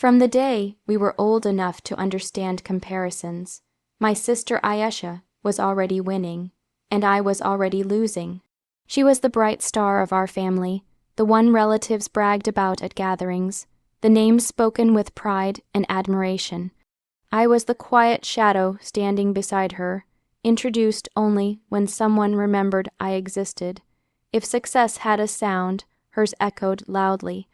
From the day we were old enough to understand comparisons, my sister Ayesha was already winning, and I was already losing. She was the bright star of our family, the one relatives bragged about at gatherings, the name spoken with pride and admiration. I was the quiet shadow standing beside her, introduced only when someone remembered I existed. If success had a sound, hers echoed loudly.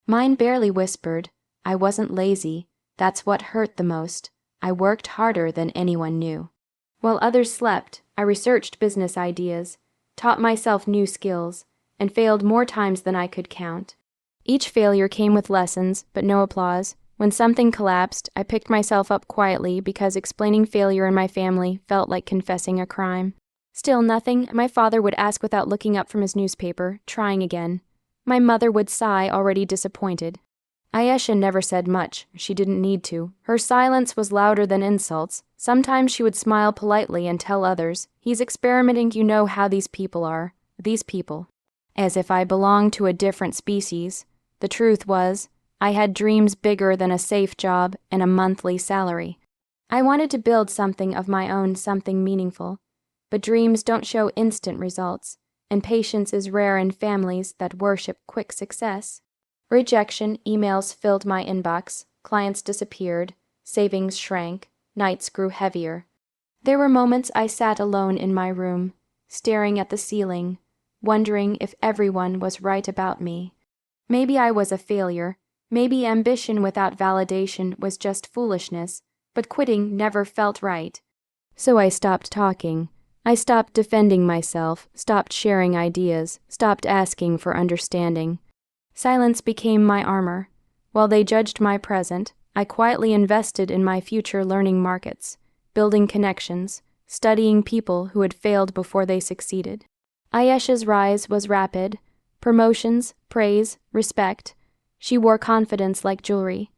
Mine barely whispered. I wasn't lazy. That's what hurt the most. I worked harder than anyone knew. While others slept, I researched business ideas, taught myself new skills, and failed more times than I could count. Each failure came with lessons, but no applause. When something collapsed, I picked myself up quietly because explaining failure in my family felt like confessing a crime. Still nothing, my father would ask without looking up from his newspaper, trying again. My mother would sigh, already disappointed. Ayesha never said much. She didn't need to. Her silence was louder than insults. Sometimes she would smile politely and tell others, "He's experimenting, you know how these people are. These people." As if I belonged to a different species. The truth was, I had dreams bigger than a safe job and a monthly salary. I wanted to build something of my own, something meaningful. But dreams don't show instant results, and patience is rare in families that worship quick success. Rejection emails filled my inbox, clients disappeared, savings shrank, nights grew heavier. There were moments I sat alone in my room, staring at the ceiling, wondering if everyone was right about me. Maybe I was a failure. Maybe ambition without validation was just foolishness, but quitting never felt right. So I stopped talking. I stopped defending myself, stopped sharing ideas, stopped asking for understanding. Silence became my armor. While they judged my present, I quietly invested in my future, learning markets, building connections, studying people who had failed before they succeeded. Ayesha's rise was rapid. Promotions, praise, respect. She wore confidence like jewelry.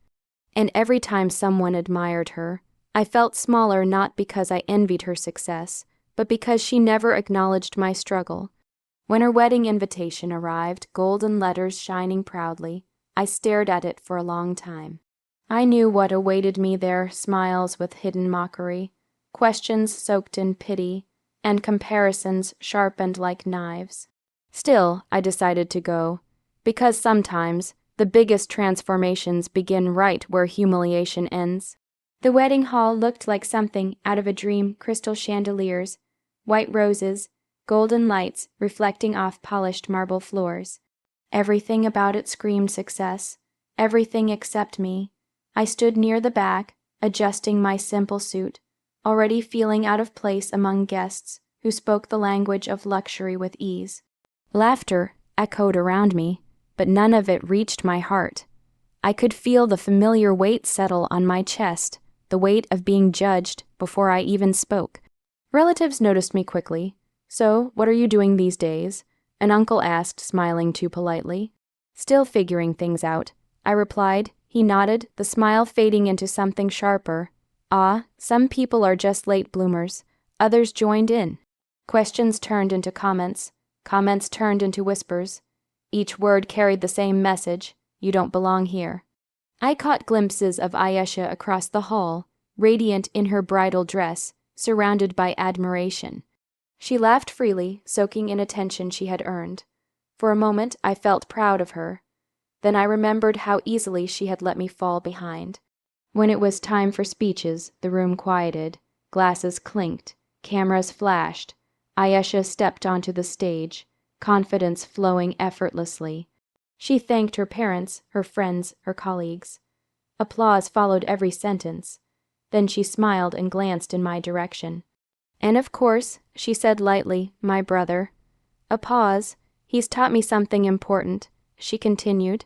And every time someone admired her, I felt smaller, not because I envied her success, but because she never acknowledged my struggle. When her wedding invitation arrived, golden letters shining proudly, I stared at it for a long time. I knew what awaited me there, smiles with hidden mockery, questions soaked in pity, and comparisons sharpened like knives. Still, I decided to go, because sometimes the biggest transformations begin right where humiliation ends. The wedding hall looked like something out of a dream, crystal chandeliers, white roses, golden lights reflecting off polished marble floors. Everything about it screamed success, everything except me. I stood near the back, adjusting my simple suit, already feeling out of place among guests who spoke the language of luxury with ease. Laughter echoed around me, but none of it reached my heart. I could feel the familiar weight settle on my chest, the weight of being judged before I even spoke. Relatives noticed me quickly. "So, what are you doing these days?" an uncle asked, smiling too politely. "Still figuring things out," I replied. He nodded, the smile fading into something sharper. "Ah, some people are just late bloomers." Others joined in. Questions turned into comments. Comments turned into whispers. Each word carried the same message: "You don't belong here." I caught glimpses of Ayesha across the hall, radiant in her bridal dress, surrounded by admiration. She laughed freely, soaking in attention she had earned. For a moment, I felt proud of her. Then I remembered how easily she had let me fall behind. When it was time for speeches, the room quieted. Glasses clinked. Cameras flashed. Ayesha stepped onto the stage, confidence flowing effortlessly. She thanked her parents, her friends, her colleagues. Applause followed every sentence. Then she smiled and glanced in my direction. "And of course," she said lightly, "my brother." A pause. "He's taught me something important," she continued.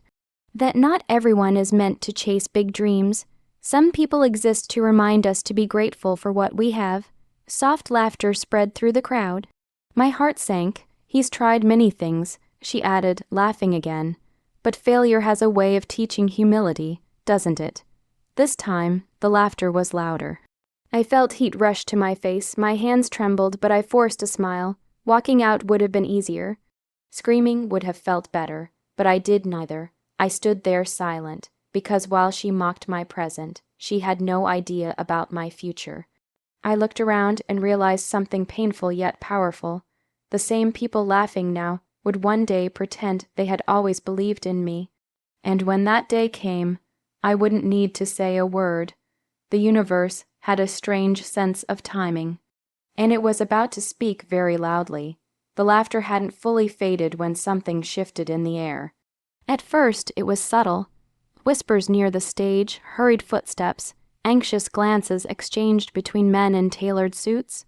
"That not everyone is meant to chase big dreams. Some people exist to remind us to be grateful for what we have." Soft laughter spread through the crowd. My heart sank. "He's tried many things," she added, laughing again. "But failure has a way of teaching humility, doesn't it?" This time, the laughter was louder. I felt heat rush to my face, my hands trembled, but I forced a smile. Walking out would have been easier. Screaming would have felt better, but I did neither. I stood there silent, because while she mocked my present, she had no idea about my future. I looked around and realized something painful yet powerful. The same people laughing now would one day pretend they had always believed in me. And when that day came, I wouldn't need to say a word. The universe had a strange sense of timing, and it was about to speak very loudly. The laughter hadn't fully faded when something shifted in the air. At first, it was subtle. Whispers near the stage, hurried footsteps, anxious glances exchanged between men in tailored suits.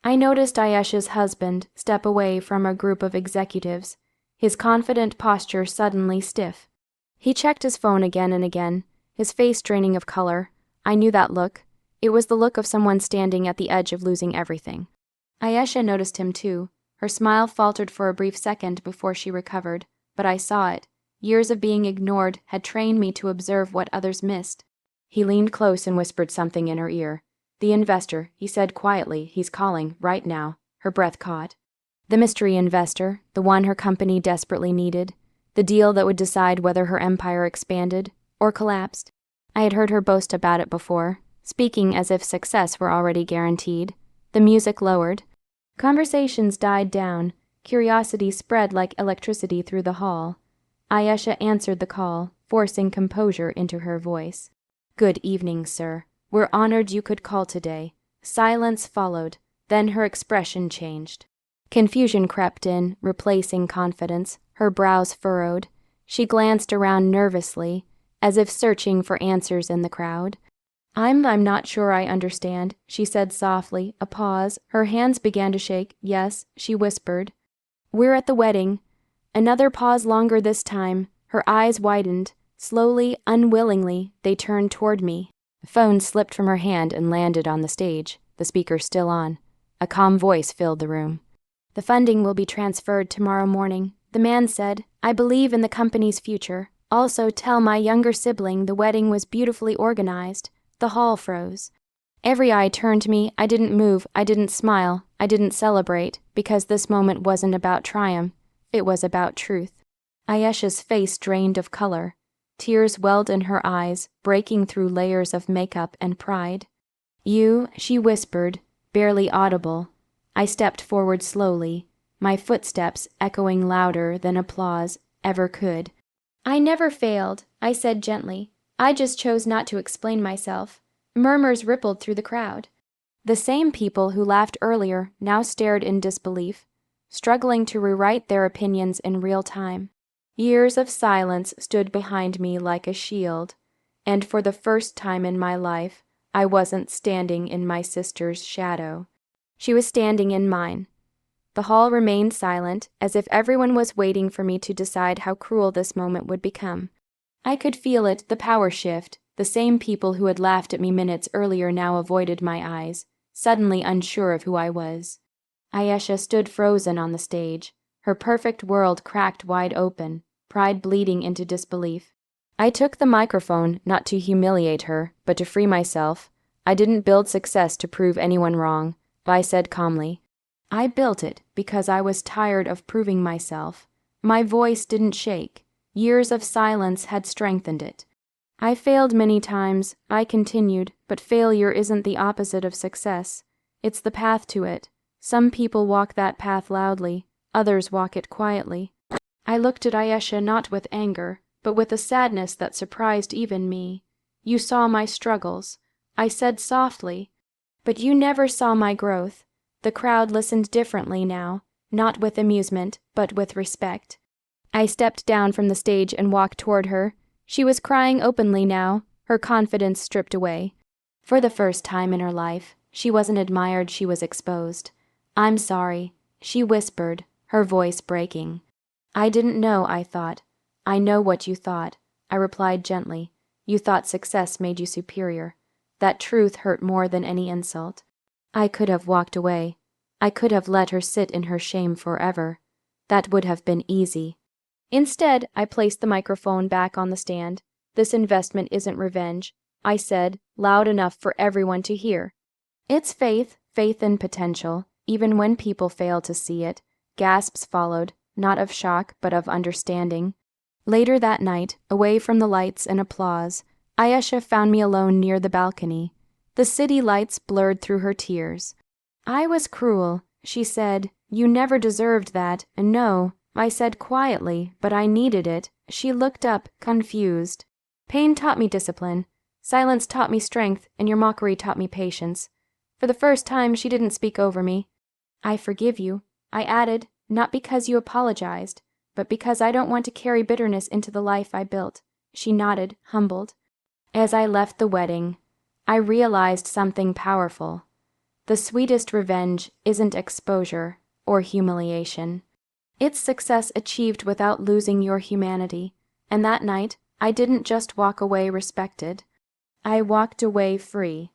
I noticed Ayesha's husband step away from a group of executives, his confident posture suddenly stiff. He checked his phone again and again, his face draining of color. I knew that look. It was the look of someone standing at the edge of losing everything. Ayesha noticed him too. Her smile faltered for a brief second before she recovered, but I saw it. Years of being ignored had trained me to observe what others missed. He leaned close and whispered something in her ear. "The investor," he said quietly, "he's calling, right now." Her breath caught. The mystery investor, the one her company desperately needed. The deal that would decide whether her empire expanded or collapsed. I had heard her boast about it before, speaking as if success were already guaranteed. The music lowered. Conversations died down. Curiosity spread like electricity through the hall. Ayesha answered the call, forcing composure into her voice. "Good evening, sir. We're honored you could call today." Silence followed, then her expression changed. Confusion crept in, replacing confidence, her brows furrowed. She glanced around nervously, as if searching for answers in the crowd. I'm not sure I understand," she said softly, a pause. Her hands began to shake. "Yes," she whispered. "We're at the wedding." Another pause longer this time. Her eyes widened. Slowly, unwillingly, they turned toward me. The phone slipped from her hand and landed on the stage, the speaker still on. A calm voice filled the room. "The funding will be transferred tomorrow morning," the man said. "I believe in the company's future. Also tell my younger sibling the wedding was beautifully organized." The hall froze. Every eye turned to me. I didn't move. I didn't smile. I didn't celebrate, because this moment wasn't about triumph. It was about truth. Ayesha's face drained of color. Tears welled in her eyes, breaking through layers of makeup and pride. "You," she whispered, barely audible. I stepped forward slowly, my footsteps echoing louder than applause ever could. "I never failed," I said gently. "I just chose not to explain myself." Murmurs rippled through the crowd. The same people who laughed earlier now stared in disbelief, struggling to rewrite their opinions in real time. Years of silence stood behind me like a shield, and for the first time in my life, I wasn't standing in my sister's shadow. She was standing in mine. The hall remained silent, as if everyone was waiting for me to decide how cruel this moment would become. I could feel it, the power shift. The same people who had laughed at me minutes earlier now avoided my eyes, suddenly unsure of who I was. Ayesha stood frozen on the stage, her perfect world cracked wide open, pride bleeding into disbelief. I took the microphone not to humiliate her, but to free myself. I didn't build success to prove anyone wrong, I said calmly. I built it because I was tired of proving myself. My voice didn't shake. Years of silence had strengthened it. I failed many times, I continued, but failure isn't the opposite of success. It's the path to it. Some people walk that path loudly, others walk it quietly. I looked at Ayesha not with anger, but with a sadness that surprised even me. "You saw my struggles," I said softly, "but you never saw my growth." The crowd listened differently now, not with amusement, but with respect. I stepped down from the stage and walked toward her. She was crying openly now, her confidence stripped away. For the first time in her life, she wasn't admired, she was exposed. "I'm sorry," she whispered, her voice breaking. "I didn't know," I thought. "I know what you thought," I replied gently. "You thought success made you superior." That truth hurt more than any insult. I could have walked away. I could have let her sit in her shame forever. That would have been easy. Instead, I placed the microphone back on the stand. "This investment isn't revenge," I said, loud enough for everyone to hear. "It's faith, faith in potential, even when people fail to see it." Gasps followed, not of shock, but of understanding. Later that night, away from the lights and applause, Ayesha found me alone near the balcony. The city lights blurred through her tears. "I was cruel," she said. "You never deserved that, and no," I said quietly, "but I needed it." She looked up, confused. "Pain taught me discipline. Silence taught me strength, and your mockery taught me patience." For the first time, she didn't speak over me. "I forgive you," I added, "not because you apologized, but because I don't want to carry bitterness into the life I built." She nodded, humbled. As I left the wedding, I realized something powerful. The sweetest revenge isn't exposure or humiliation. It's success achieved without losing your humanity. And that night, I didn't just walk away respected. I walked away free.